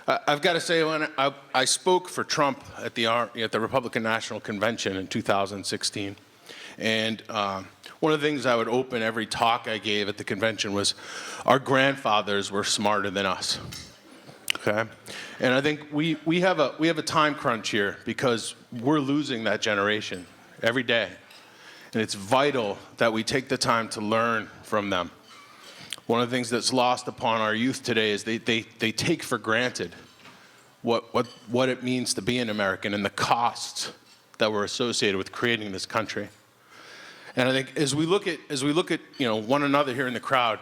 I've got to say, when I spoke for Trump at the Republican National Convention in 2016, and one of the things I would open every talk I gave at the convention was, our grandfathers were smarter than us. Okay, and I think we have a time crunch here because we're losing that generation every day, and it's vital that we take the time to learn from them. One of the things that's lost upon our youth today is they take for granted what it means to be an American and the costs that were associated with creating this country. And I think as we look at one another here in the crowd,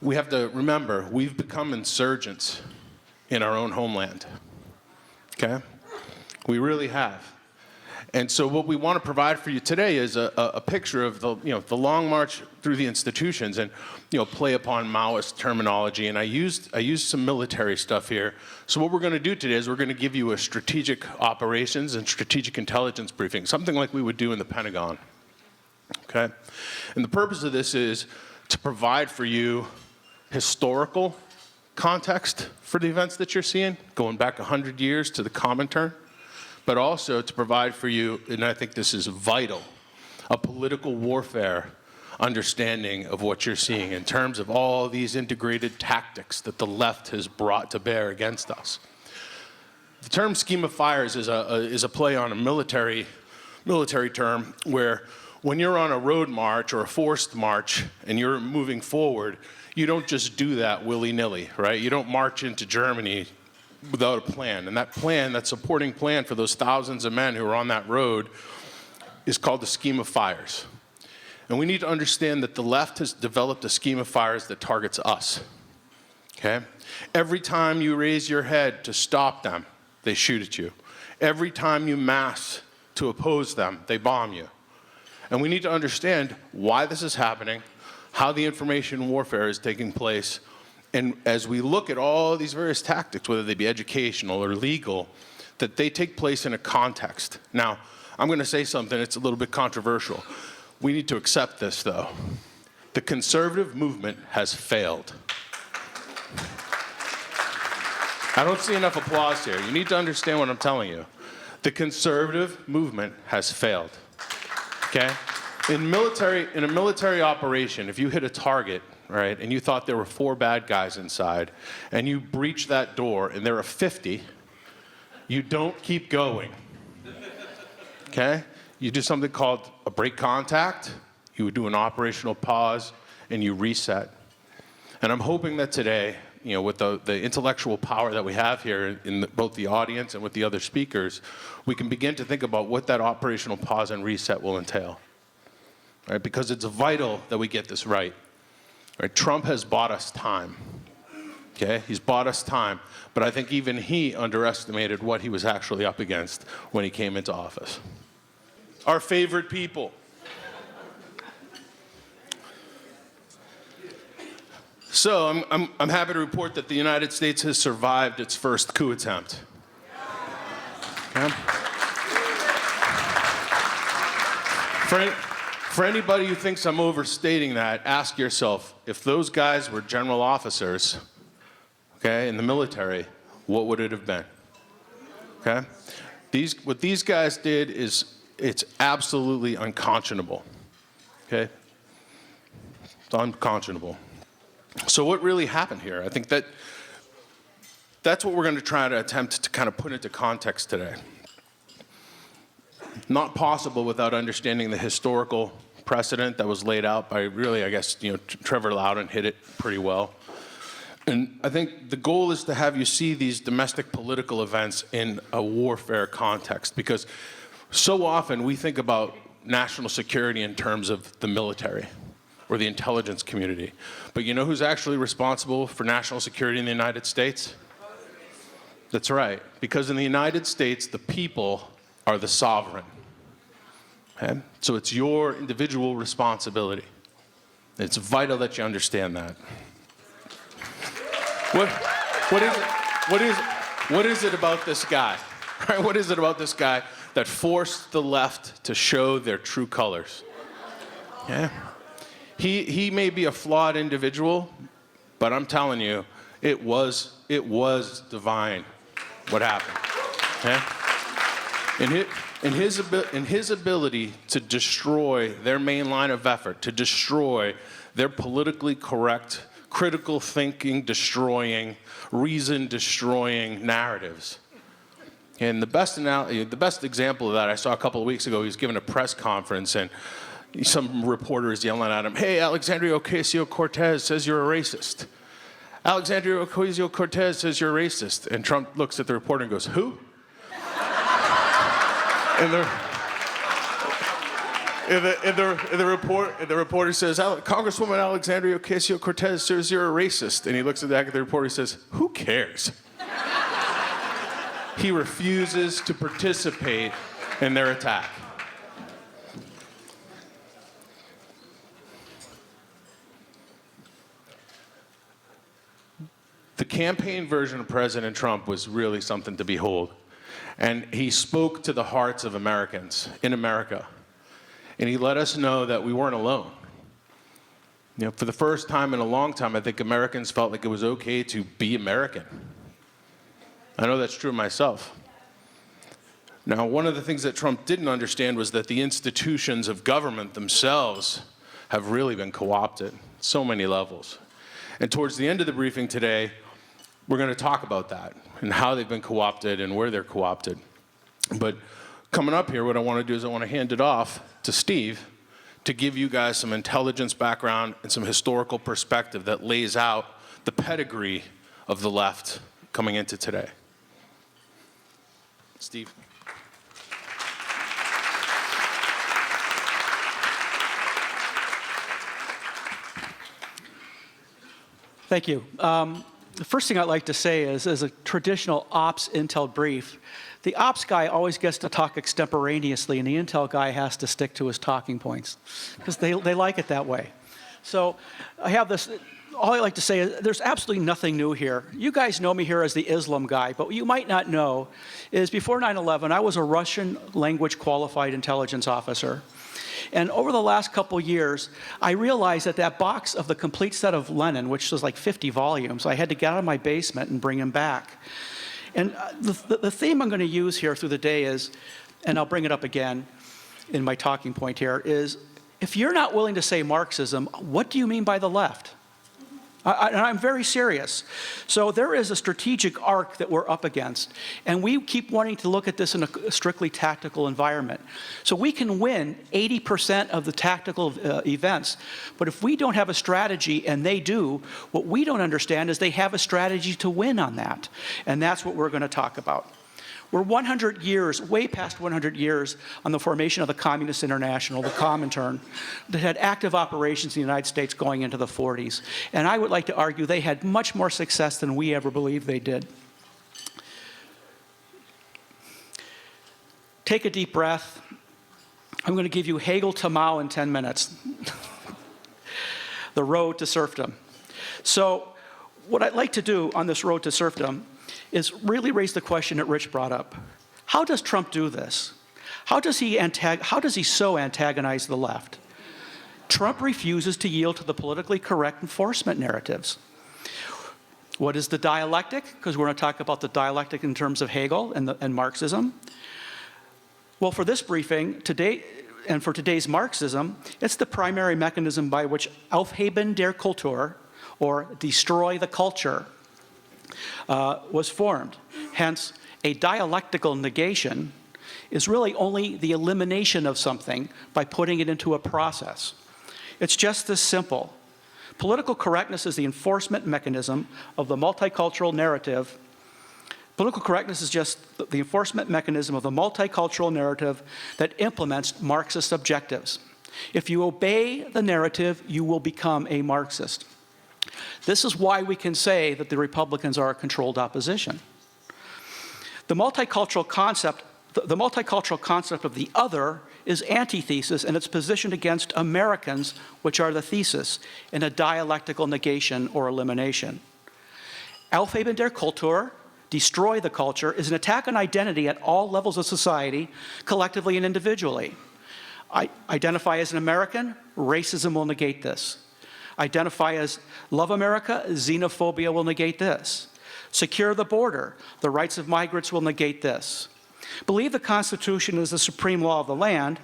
we have to remember we've become insurgents in our own homeland. Okay, we really have. And so what we want to provide for you today is a picture of the long march through the institutions, and play upon Maoist terminology. And I used some military stuff here. So what we're going to do today is we're going to give you a strategic operations and strategic intelligence briefing, something like we would do in the Pentagon. Okay, and the purpose of this is to provide for you historical context for the events that you're seeing, going back 100 years to the Comintern, but also to provide for you, and I think this is vital, a political warfare understanding of what you're seeing in terms of all these integrated tactics that the left has brought to bear against us. The term scheme of fires is a play on a military term where when you're on a road march or a forced march and you're moving forward, you don't just do that willy-nilly, right? You don't march into Germany without a plan. And that plan, that supporting plan for those thousands of men who are on that road is called the scheme of fires. And we need to understand that the left has developed a scheme of fires that targets us, okay? Every time you raise your head to stop them, they shoot at you. Every time you mass to oppose them, they bomb you. And we need to understand why this is happening, how the information warfare is taking place, and as we look at all these various tactics, whether they be educational or legal, that they take place in a context. Now, I'm going to say something, it's a little bit controversial. We need to accept this, though. The conservative movement has failed. I don't see enough applause here. You need to understand what I'm telling you. The conservative movement has failed. Okay? In a military operation, if you hit a target, right, and you thought there were 4 bad guys inside, and you breach that door and there are 50, you don't keep going. Okay? You do something called a break contact, you would do an operational pause, and you reset. And I'm hoping that today, with the intellectual power that we have here in both the audience and with the other speakers, we can begin to think about what that operational pause and reset will entail. Right? Because it's vital that we get this right. Right? Trump has bought us time. Okay? He's bought us time, but I think even he underestimated what he was actually up against when he came into office. Our favorite people. So I'm happy to report that the United States has survived its first coup attempt. Okay? For anybody who thinks I'm overstating that, ask yourself, if those guys were general officers, okay, in the military, what would it have been? Okay? What these guys did is, it's absolutely unconscionable. Okay? It's unconscionable. So what really happened here? I think that's what we're going to try to attempt to kind of put into context today. Not possible without understanding the historical precedent that was laid out by really, I guess, Trevor Loudon hit it pretty well. And I think the goal is to have you see these domestic political events in a warfare context, because so often we think about national security in terms of the military or the intelligence community. But you know who's actually responsible for national security in the United States? That's right, because in the United States, the people are the sovereign. Okay? So it's your individual responsibility. It's vital that you understand that. What is it about this guy? Right? What is it about this guy that forced the left to show their true colors? Yeah. He may be a flawed individual, but I'm telling you, it was divine what happened. Okay? In his ability to destroy their main line of effort, to destroy their politically correct, critical thinking destroying, reason destroying narratives. And the best example of that I saw a couple of weeks ago, he was giving a press conference and some reporter is yelling at him, "Hey, Alexandria Ocasio-Cortez says you're a racist. Alexandria Ocasio-Cortez says you're a racist." And Trump looks at the reporter and goes, "Who?" and the reporter says, "Congresswoman Alexandria Ocasio-Cortez says you're a racist." And he looks at the reporter and says, "Who cares?" He refuses to participate in their attack. The campaign version of President Trump was really something to behold. And he spoke to the hearts of Americans in America. And he let us know that we weren't alone. You know, for the first time in a long time, I think Americans felt like it was okay to be American. I know that's true of myself. Now, one of the things that Trump didn't understand was that the institutions of government themselves have really been co-opted at so many levels. And towards the end of the briefing today, we're going to talk about that and how they've been co-opted and where they're co-opted. But coming up here, what I want to do is I want to hand it off to Steve to give you guys some intelligence background and some historical perspective that lays out the pedigree of the left coming into today. Steve. Thank you. The first thing I'd like to say is, as a traditional ops intel brief, the ops guy always gets to talk extemporaneously, and the intel guy has to stick to his talking points, because they like it that way. So I have this, all I like to say is there's absolutely nothing new here. You guys know me here as the Islam guy, but what you might not know is before 9/11, I was a Russian language qualified intelligence officer. And over the last couple years, I realized that that box of the complete set of Lenin, which was like 50 volumes, I had to get out of my basement and bring him back. And the theme I'm going to use here through the day is, and I'll bring it up again in my talking point here, is if you're not willing to say Marxism, what do you mean by the left? And I'm very serious. So there is a strategic arc that we're up against, and we keep wanting to look at this in a strictly tactical environment. So we can win 80% of the tactical events, but if we don't have a strategy and they do, what we don't understand is they have a strategy to win on that. And that's what we're going to talk about. We're 100 years, way past 100 years, on the formation of the Communist International, the Comintern, that had active operations in the United States going into the 40s. And I would like to argue they had much more success than we ever believed they did. Take a deep breath. I'm going to give you Hegel to Mao in 10 minutes. The road to serfdom. So what I'd like to do on this road to serfdom is really raise the question that Rich brought up. How does Trump do this? How does he so antagonize the left? Trump refuses to yield to the politically correct enforcement narratives. What is the dialectic? Because we're going to talk about the dialectic in terms of Hegel and Marxism. Well, for this briefing today, and for today's Marxism, it's the primary mechanism by which Aufheben der Kultur, or destroy the culture, was formed. Hence, a dialectical negation is really only the elimination of something by putting it into a process. It's just this simple. Political correctness is the enforcement mechanism of the multicultural narrative. Political correctness is just the enforcement mechanism of the multicultural narrative that implements Marxist objectives. If you obey the narrative, you will become a Marxist. This is why we can say that the Republicans are a controlled opposition. The multicultural concept of the other is antithesis, and it's positioned against Americans, which are the thesis, in a dialectical negation or elimination. Aufheben der Kultur, destroy the culture, is an attack on identity at all levels of society, collectively and individually. Identify as an American, racism will negate this. Identify as love America, xenophobia will negate this. Secure the border. The rights of migrants will negate this. Believe the Constitution is the supreme law of the land.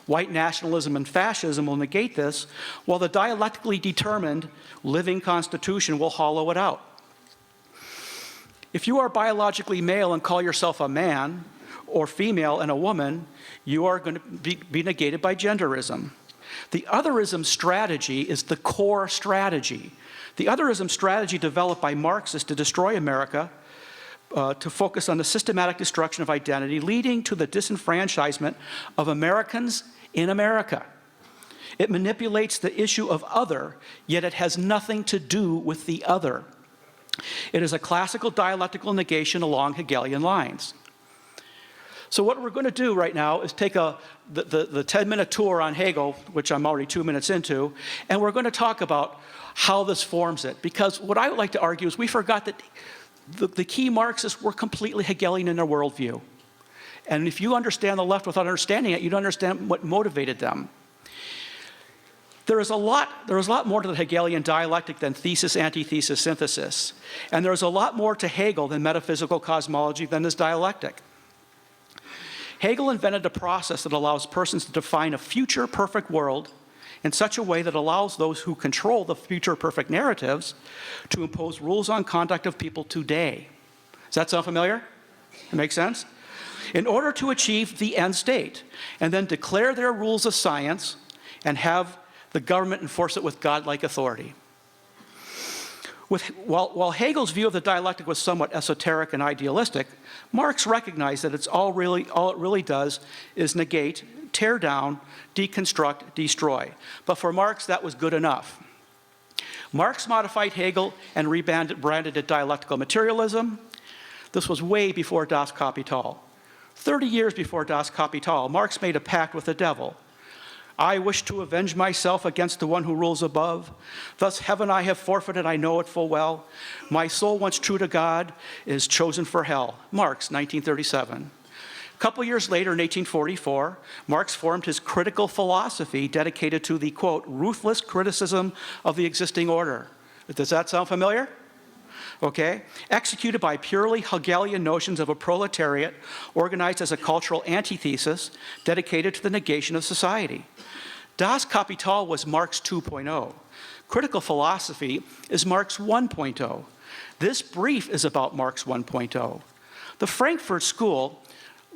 White nationalism and fascism will negate this, while the dialectically determined living Constitution will hollow it out. If you are biologically male and call yourself a man, or female and a woman, you are going to be negated by genderism. The otherism strategy is the core strategy. The otherism strategy developed by Marxists to destroy America, to focus on the systematic destruction of identity, leading to the disenfranchisement of Americans in America. It manipulates the issue of other, yet it has nothing to do with the other. It is a classical dialectical negation along Hegelian lines. So what we're going to do right now is take the 10-minute tour on Hegel, which I'm already 2 minutes into, and we're going to talk about how this forms it. Because what I would like to argue is we forgot that the key Marxists were completely Hegelian in their worldview. And if you understand the left without understanding it, you don't understand what motivated them. There is a lot more to the Hegelian dialectic than thesis, antithesis, synthesis. And there's a lot more to Hegel than metaphysical cosmology than this dialectic. Hegel invented a process that allows persons to define a future perfect world in such a way that allows those who control the future perfect narratives to impose rules on conduct of people today. Does that sound familiar? It makes sense? In order to achieve the end state, and then declare their rules of science and have the government enforce it with godlike authority. While Hegel's view of the dialectic was somewhat esoteric and idealistic, Marx recognized that all it really does is negate, tear down, deconstruct, destroy. But for Marx, that was good enough. Marx modified Hegel and rebranded it dialectical materialism. This was way before Das Kapital. 30 years before Das Kapital, Marx made a pact with the devil. I wish to avenge myself against the one who rules above. Thus heaven I have forfeited, I know it full well. My soul once true to God is chosen for hell. Marx, 1937. A couple years later, in 1844, Marx formed his critical philosophy dedicated to the, quote, ruthless criticism of the existing order. Does that sound familiar? Okay? Executed by purely Hegelian notions of a proletariat organized as a cultural antithesis dedicated to the negation of society. Das Kapital was Marx 2.0. Critical philosophy is Marx 1.0. This brief is about Marx 1.0. The Frankfurt School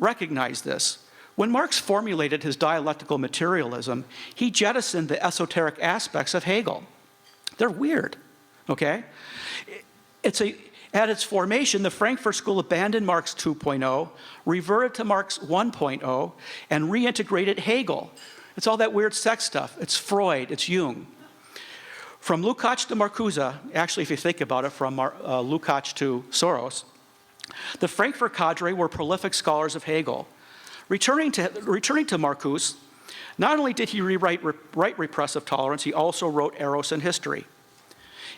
recognized this. When Marx formulated his dialectical materialism, he jettisoned the esoteric aspects of Hegel. They're weird, okay? At its formation, the Frankfurt School abandoned Marx 2.0, reverted to Marx 1.0, and reintegrated Hegel. It's all that weird sex stuff. It's Freud, it's Jung. From Lukács to Marcuse, actually if you think about it, from Lukács to Soros, the Frankfurt cadre were prolific scholars of Hegel. Returning to Marcuse, not only did he rewrite repressive tolerance, he also wrote Eros and history.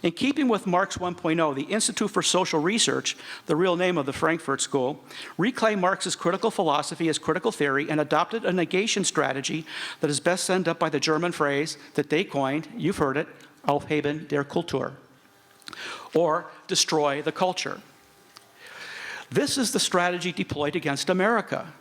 In keeping with Marx 1.0, the Institute for Social Research, the real name of the Frankfurt School, reclaimed Marx's critical philosophy as critical theory and adopted a negation strategy that is best summed up by the German phrase that they coined, you've heard it, Aufheben der Kultur, or destroy the culture. This is the strategy deployed against America.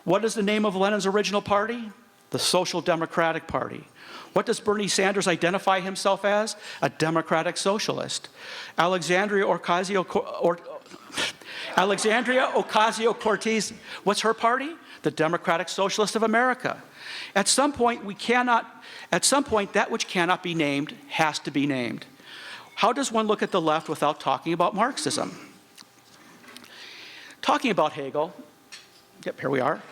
What is the name of Lenin's original party? The Social Democratic Party. What does Bernie Sanders identify himself as? A democratic socialist. Alexandria Ocasio-Cortez, what's her party? The Democratic Socialist of America. At some point, that which cannot be named has to be named. How does one look at the left without talking about Marxism? Talking about Hegel, yep, here we are.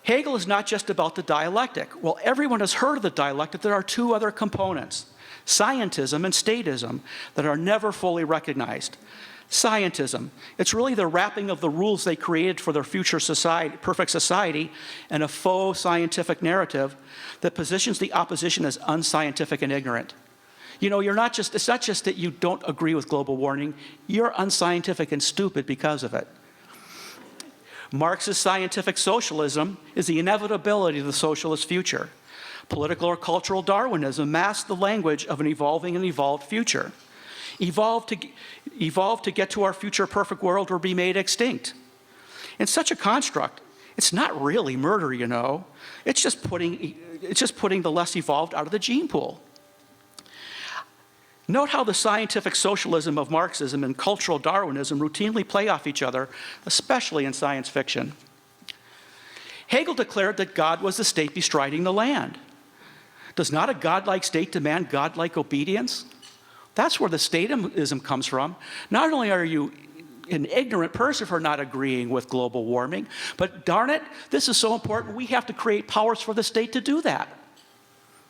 Hegel is not just about the dialectic. Well, everyone has heard of the dialectic. There are two other components, scientism and statism, that are never fully recognized. Scientism, it's really the wrapping of the rules they created for their future society, perfect society, in a faux scientific narrative that positions the opposition as unscientific and ignorant. You know, it's not just that you don't agree with global warming, you're unscientific and stupid because of it. Marxist scientific socialism is the inevitability of the socialist future. Political or cultural Darwinism masks the language of an evolving and evolved future. evolved to get to our future perfect world or be made extinct. In such a construct, it's not really murder, you know. It's just putting the less evolved out of the gene pool. Note how the scientific socialism of Marxism and cultural Darwinism routinely play off each other, especially in science fiction. Hegel declared that God was the state bestriding the land. Does not a godlike state demand godlike obedience? That's where the statism comes from. Not only are you an ignorant person for not agreeing with global warming, but darn it, this is so important, we have to create powers for the state to do that.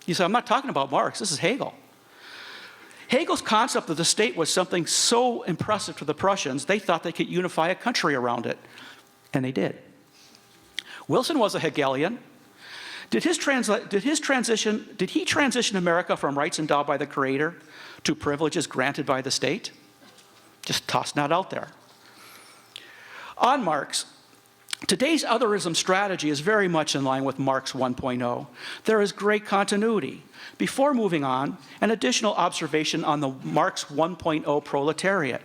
You say, I'm not talking about Marx, this is Hegel. Hegel's concept of the state was something so impressive to the Prussians, they thought they could unify a country around it. And they did. Wilson was a Hegelian. Did he transition America from rights endowed by the Creator to privileges granted by the state? Just tossing that out there. On Marx, today's otherism strategy is very much in line with Marx 1.0. There is great continuity. Before moving on, an additional observation on the Marx 1.0 proletariat.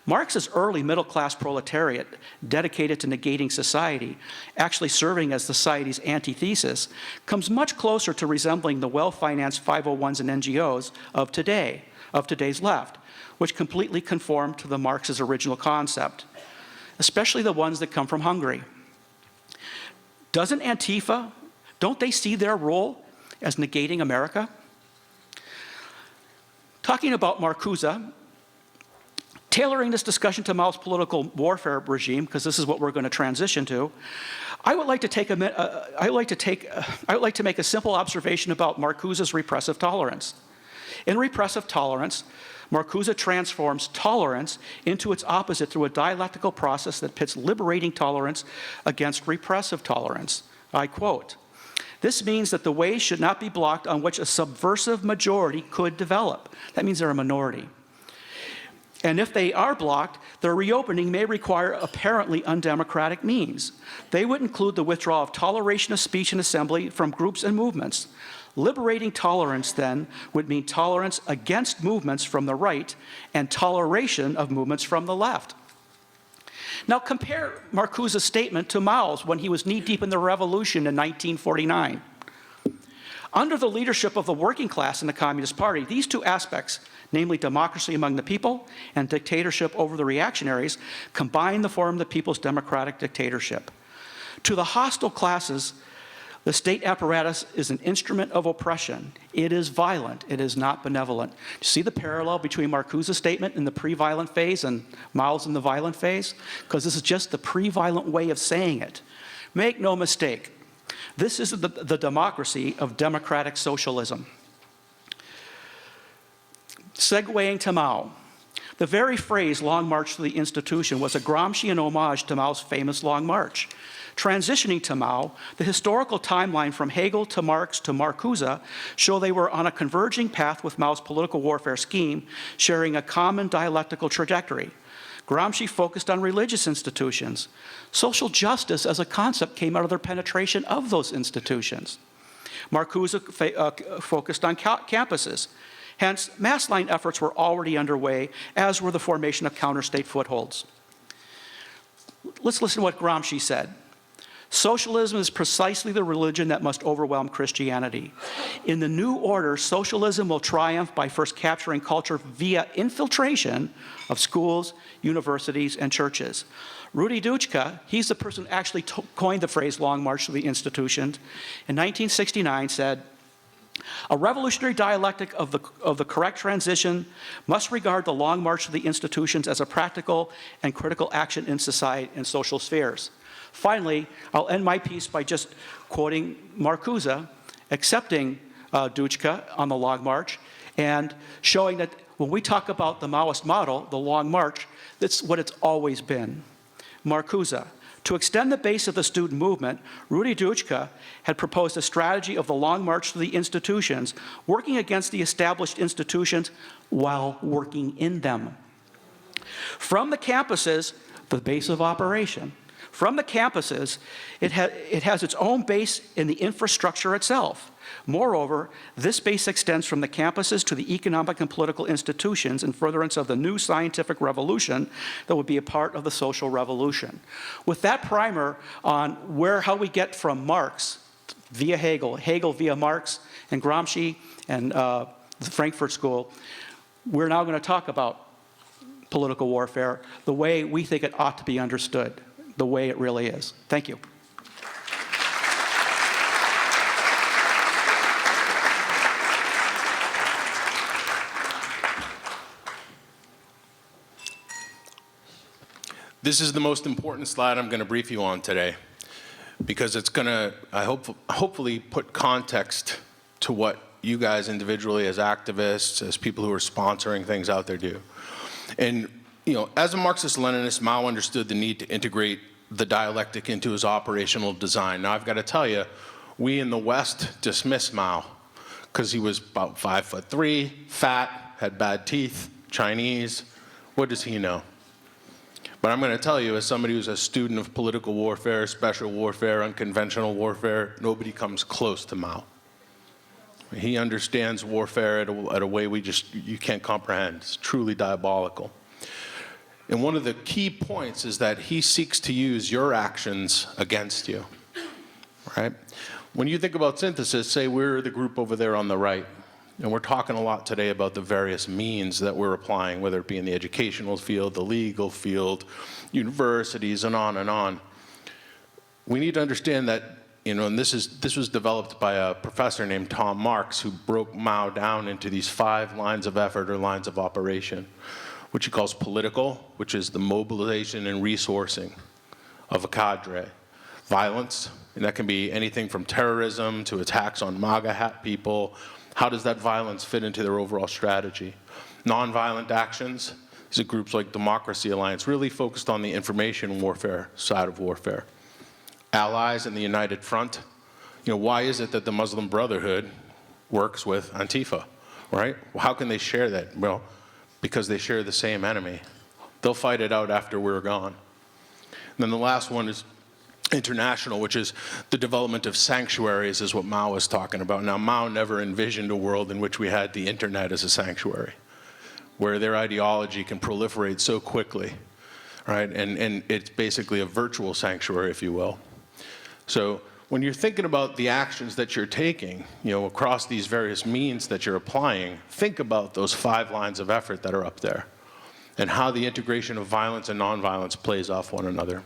Marx's early middle-class proletariat, dedicated to negating society, actually serving as society's antithesis, comes much closer to resembling the well-financed 501s and NGOs of today's left, which completely conform to the Marx's original concept, especially the ones that come from Hungary. Doesn't Antifa, don't they see their role as negating America? Talking about Marcuse, tailoring this discussion to Mao's political warfare regime, because this is what we're going to transition to, I would like to make a simple observation about Marcuse's repressive tolerance. In repressive tolerance, Marcuse transforms tolerance into its opposite through a dialectical process that pits liberating tolerance against repressive tolerance. I quote, "This means that the ways should not be blocked on which a subversive majority could develop." That means they're a minority. And if they are blocked, their reopening may require apparently undemocratic means. They would include the withdrawal of toleration of speech and assembly from groups and movements. Liberating tolerance, then, would mean tolerance against movements from the right and toleration of movements from the left. Now compare Marcuse's statement to Mao's when he was knee-deep in the revolution in 1949. Under the leadership of the working class in the Communist Party, these two aspects, namely democracy among the people and dictatorship over the reactionaries, combine to form the people's democratic dictatorship. To the hostile classes, the state apparatus is an instrument of oppression. It is violent. It is not benevolent. Do you see the parallel between Marcuse's statement in the pre-violent phase and Mao's in the violent phase? Because this is just the pre-violent way of saying it. Make no mistake, this is the democracy of democratic socialism. Segueing to Mao, the very phrase "Long March to the Institution" was a Gramscian homage to Mao's famous Long March. Transitioning to Mao, the historical timeline from Hegel to Marx to Marcuse show they were on a converging path with Mao's political warfare scheme, sharing a common dialectical trajectory. Gramsci focused on religious institutions. Social justice as a concept came out of their penetration of those institutions. Marcuse focused on campuses. Hence, mass line efforts were already underway, as were the formation of counter-state footholds. Let's listen to what Gramsci said. "Socialism is precisely the religion that must overwhelm Christianity. In the new order, socialism will triumph by first capturing culture via infiltration of schools, universities, and churches." Rudi Dutschke, he's the person who actually coined the phrase "Long March to the Institutions," in 1969 said, "A revolutionary dialectic of the correct transition must regard the long march to the institutions as a practical and critical action in society and social spheres." Finally, I'll end my piece by just quoting Marcuse, accepting Dutschke on the Long March, and showing that when we talk about the Maoist model, the Long March, that's what it's always been. Marcuse, to extend the base of the student movement, Rudi Dutschke had proposed a strategy of the Long March to the institutions, working against the established institutions while working in them. From the campuses, the base of operation. from the campuses, it has its own base in the infrastructure itself. Moreover, this base extends from the campuses to the economic and political institutions in furtherance of the new scientific revolution that would be a part of the social revolution. With that primer on how we get from Marx via Hegel, Hegel via Marx, and Gramsci, and the Frankfurt School, we're now going to talk about political warfare the way we think it ought to be understood, the way it really is. Thank you. This is the most important slide I'm going to brief you on today, because it's going to, hopefully put context to what you guys individually as activists, as people who are sponsoring things out there do. And, as a Marxist-Leninist, Mao understood the need to integrate the dialectic into his operational design. Now, I've got to tell you, we in the West dismiss Mao because he was about 5'3", fat, had bad teeth, Chinese. What does he know? But I'm going to tell you, as somebody who's a student of political warfare, special warfare, unconventional warfare, nobody comes close to Mao. He understands warfare at a way you can't comprehend. It's truly diabolical. And one of the key points is that he seeks to use your actions against you, right? When you think about synthesis, say we're the group over there on the right, and we're talking a lot today about the various means that we're applying, whether it be in the educational field, the legal field, universities, and on and on. We need to understand that, and this was developed by a professor named Tom Marx, who broke Mao down into these 5 lines of effort or lines of operation, which he calls political, which is the mobilization and resourcing of a cadre. Violence, and that can be anything from terrorism to attacks on MAGA hat people. How does that violence fit into their overall strategy? Nonviolent actions, these are groups like Democracy Alliance, really focused on the information warfare side of warfare. Allies in the United Front. Why is it that the Muslim Brotherhood works with Antifa, right? Well, how can they share that? Well, because they share the same enemy. They'll fight it out after we're gone. And then the last one is international, which is the development of sanctuaries, is what Mao was talking about. Now, Mao never envisioned a world in which we had the internet as a sanctuary, where their ideology can proliferate so quickly, right? And it's basically a virtual sanctuary, if you will. So when you're thinking about the actions that you're taking, across these various means that you're applying, think about those 5 lines of effort that are up there and how the integration of violence and nonviolence plays off one another.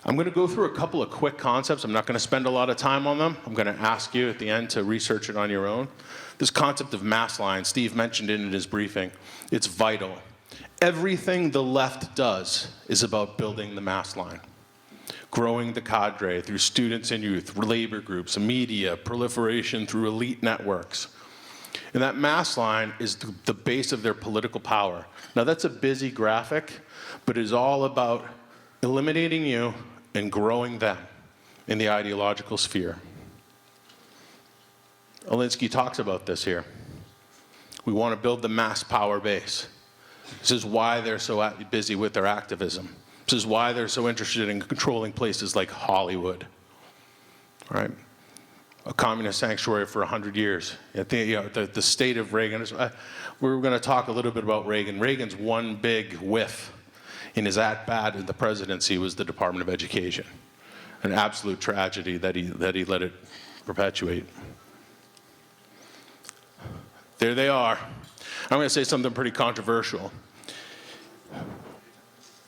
I'm going to go through a couple of quick concepts. I'm not going to spend a lot of time on them. I'm going to ask you at the end to research it on your own. This concept of mass line, Steve mentioned it in his briefing. It's vital. Everything the left does is about building the mass line, growing the cadre through students and youth, labor groups, media, proliferation through elite networks. And that mass line is the base of their political power. Now, that's a busy graphic, but it is all about eliminating you and growing them in the ideological sphere. Alinsky talks about this here. We want to build the mass power base. This is why they're so busy with their activism. This is why they're so interested in controlling places like Hollywood, right? A communist sanctuary for 100 years. I think, the state of Reagan, we're going to talk a little bit about Reagan. Reagan's one big whiff in his at-bat in the presidency was the Department of Education. An absolute tragedy that he let it perpetuate. There they are. I'm going to say something pretty controversial.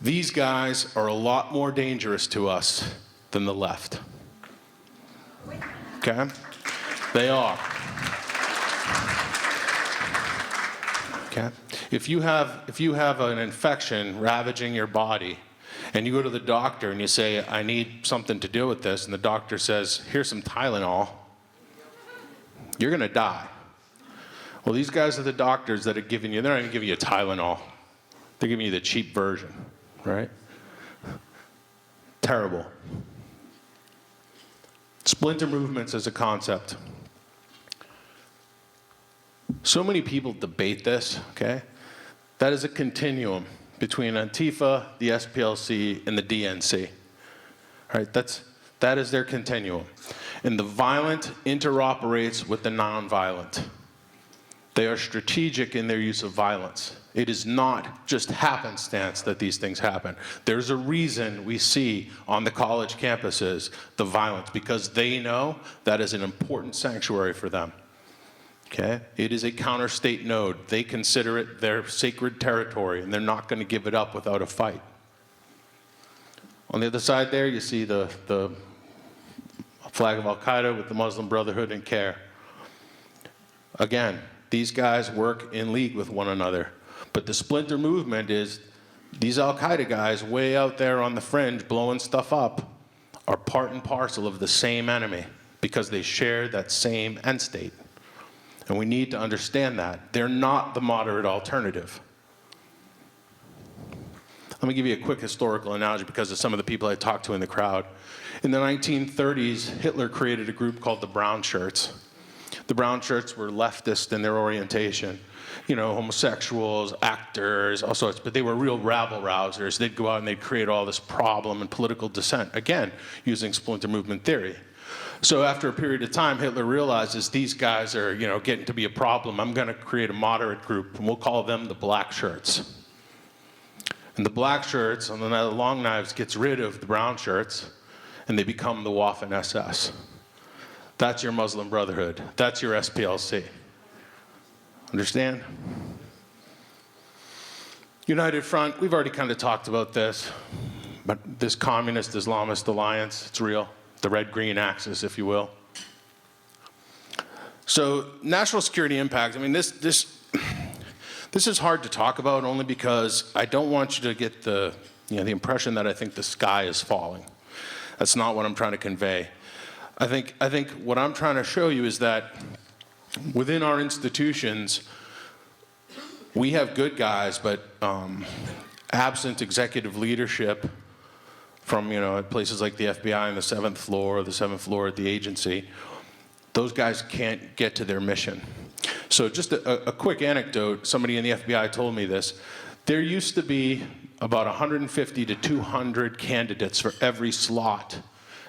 These guys are a lot more dangerous to us than the left. Okay? They are. Okay? If you have an infection ravaging your body, and you go to the doctor and you say, I need something to deal with this, and the doctor says, here's some Tylenol, you're going to die. Well, these guys are the doctors that are giving you, they're not going to give you a Tylenol. They're giving you the cheap version, right? Terrible. Splinter movements as a concept. So many people debate this, okay? That is a continuum between Antifa, the SPLC, and the DNC. Right? That is their continuum. And the violent interoperates with the nonviolent. They are strategic in their use of violence. It is not just happenstance that these things happen. There's a reason we see on the college campuses the violence, because they know that is an important sanctuary for them. Okay? It is a counter-state node. They consider it their sacred territory, and they're not going to give it up without a fight. On the other side there, you see the flag of Al-Qaeda with the Muslim Brotherhood and CARE. Again, these guys work in league with one another. But the splinter movement is these Al-Qaeda guys way out there on the fringe blowing stuff up are part and parcel of the same enemy because they share that same end state. And we need to understand that. They're not the moderate alternative. Let me give you a quick historical analogy because of some of the people I talked to in the crowd. In the 1930s, Hitler created a group called the Brown Shirts. The Brown Shirts were leftist in their orientation. You know, homosexuals, actors, all sorts, but they were real rabble-rousers. They'd go out and they'd create all this problem and political dissent, again, using splinter movement theory. So after a period of time, Hitler realizes these guys are, you know, getting to be a problem. I'm going to create a moderate group, and we'll call them the Black Shirts. And the Black Shirts, and then the Long Knives gets rid of the Brown Shirts, and they become the Waffen-SS. That's your Muslim Brotherhood. That's your SPLC. Understand? United Front, we've already kind of talked about this, but this communist Islamist alliance, it's real. The red-green axis, if you will. So national security impact, I mean, this is hard to talk about only because I don't want you to get the impression that I think the sky is falling. That's not what I'm trying to convey. I think what I'm trying to show you is that within our institutions, we have good guys, but absent executive leadership from, you know, at places like the FBI on the 7th floor or the 7th floor at the agency, those guys can't get to their mission. So just a quick anecdote, somebody in the FBI told me this. There used to be about 150 to 200 candidates for every slot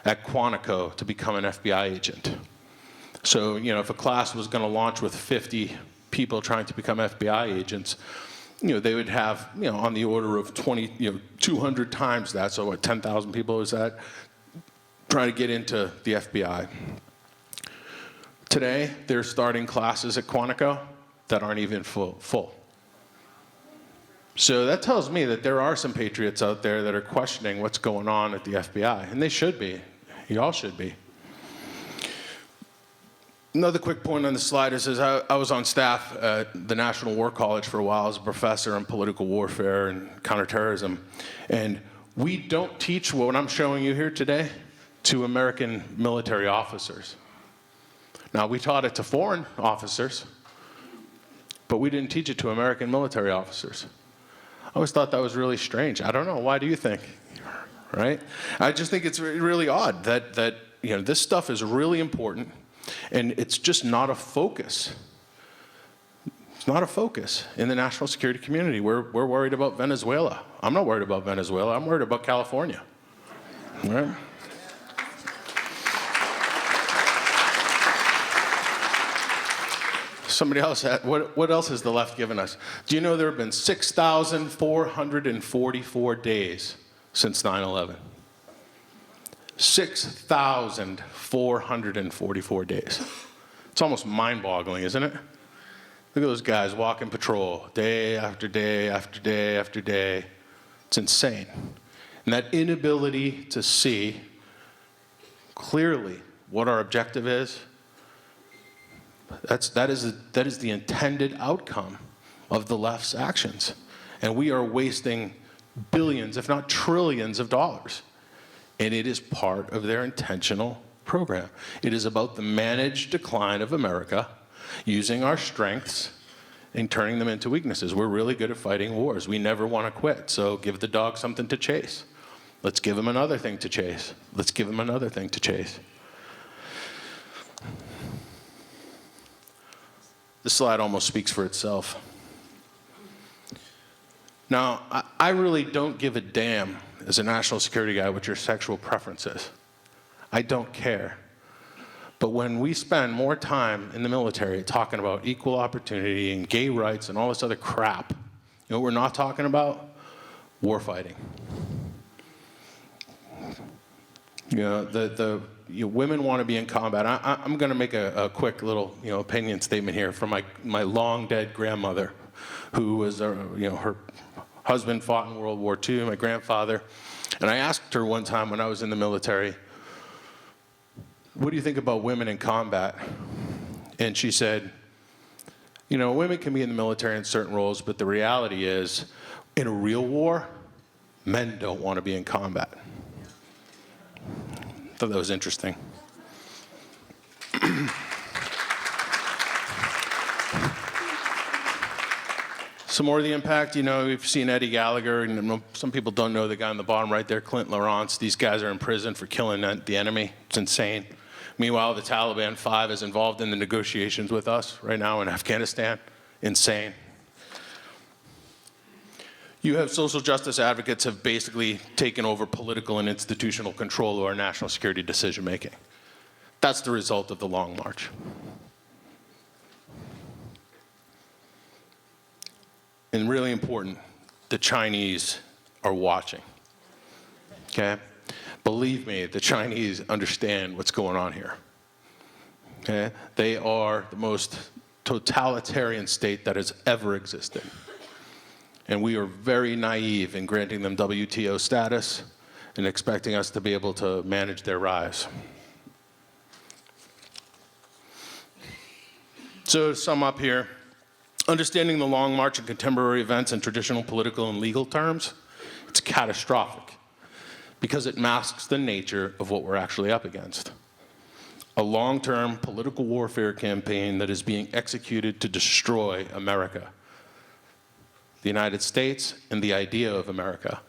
at Quantico to become an FBI agent. So, you know, if a class was going to launch with 50 people trying to become FBI agents, you know, they would have, you know, on the order of 200 times that. So what, 10,000 people is that? Trying to get into the FBI. Today, they're starting classes at Quantico that aren't even full. So that tells me that there are some patriots out there that are questioning what's going on at the FBI, and they should be. You all should be. Another quick point on the slide is I was on staff at the National War College for a while as a professor in political warfare and counterterrorism, and we don't teach what I'm showing you here today to American military officers. Now, we taught it to foreign officers, but we didn't teach it to American military officers. I always thought that was really strange. I don't know. Why do you think? Right? I just think it's really odd that you know, this stuff is really important, and it's just not a focus. It's not a focus in the national security community. We're worried about Venezuela. I'm not worried about Venezuela. I'm worried about California. All right? Somebody else had, what else has the left given us? Do you know there have been 6,444 days since 9/11? 6,444 days. It's almost mind-boggling, isn't it? Look at those guys walking patrol day after day after day after day. It's insane. And that inability to see clearly what our objective is, that is the intended outcome of the left's actions. And we are wasting billions, if not trillions of dollars. And it is part of their intentional program. It is about the managed decline of America, using our strengths and turning them into weaknesses. We're really good at fighting wars. We never want to quit. So give the dog something to chase. Let's give him another thing to chase. Let's give him another thing to chase. This slide almost speaks for itself. Now, I really don't give a damn as a national security guy what your sexual preference is. I don't care. But when we spend more time in the military talking about equal opportunity and gay rights and all this other crap, you know what we're not talking about? War fighting. You know, women want to be in combat. I'm going to make a quick little, opinion statement here from my long dead grandmother, who was, her husband fought in World War II, my grandfather. And I asked her one time when I was in the military, what do you think about women in combat? And she said, women can be in the military in certain roles, but the reality is, in a real war, men don't want to be in combat. I thought that was interesting. Some more of the impact, we've seen Eddie Gallagher, and some people don't know the guy on the bottom right there, Clint Lawrence. These guys are in prison for killing the enemy. It's insane. Meanwhile, the Taliban 5 is involved in the negotiations with us right now in Afghanistan. Insane. You have social justice advocates have basically taken over political and institutional control of our national security decision making. That's the result of the Long March. And really important, the Chinese are watching, okay? Believe me, the Chinese understand what's going on here, okay? They are the most totalitarian state that has ever existed. And we are very naive in granting them WTO status and expecting us to be able to manage their rise. So to sum up here, understanding the Long March and contemporary events in traditional political and legal terms, it's catastrophic because it masks the nature of what we're actually up against. A long-term political warfare campaign that is being executed to destroy America, the United States, and the idea of America.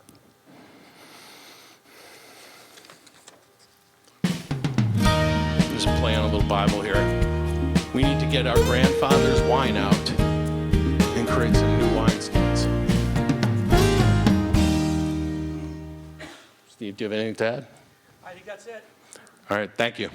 Just play on a little Bible here. We need to get our grandfather's wine out and create some new wineskins. Steve, do you have anything to add? I think that's it. All right, thank you.